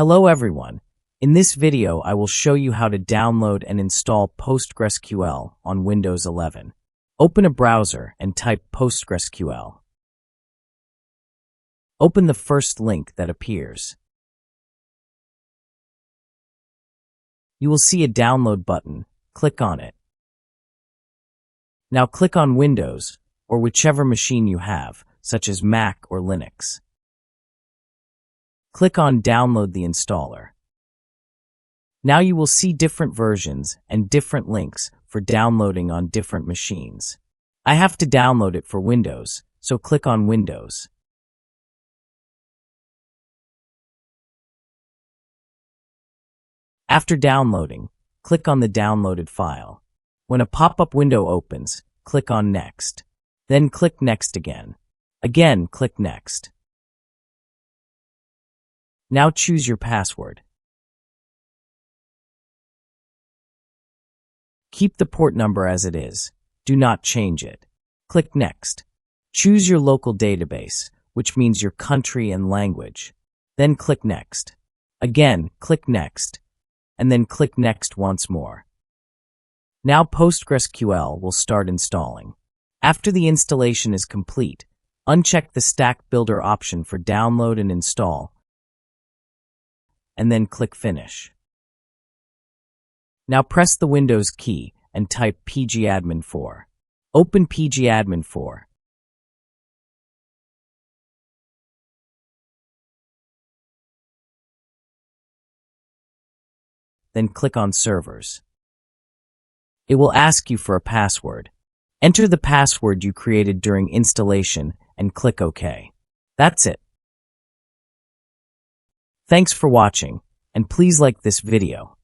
Hello everyone. In this video, I will show you how to download and install PostgreSQL on Windows 11. Open a browser and type PostgreSQL. Open the first link that appears. You will see a download button. Click on it. Now click on Windows or whichever machine you have, such as Mac or Linux. Click on Download the installer. Now you will see different versions and different links for downloading on different machines. I have to download it for Windows, so click on Windows. After downloading, click on the downloaded file. When a pop-up window opens, click on Next. Then click Next again. Again, click Next. Now choose your password. Keep the port number as it is. Do not change it. Click Next. Choose your local database, which means your country and language. Then click Next. Again, click Next. And then click Next once more. Now PostgreSQL will start installing. After the installation is complete, uncheck the Stack Builder option for download and install, and then click Finish. Now press the Windows key and type pgadmin4. Open pgadmin4. Then click on Servers. It will ask you for a password. Enter the password you created during installation and click OK. That's it. Thanks for watching, and please like this video.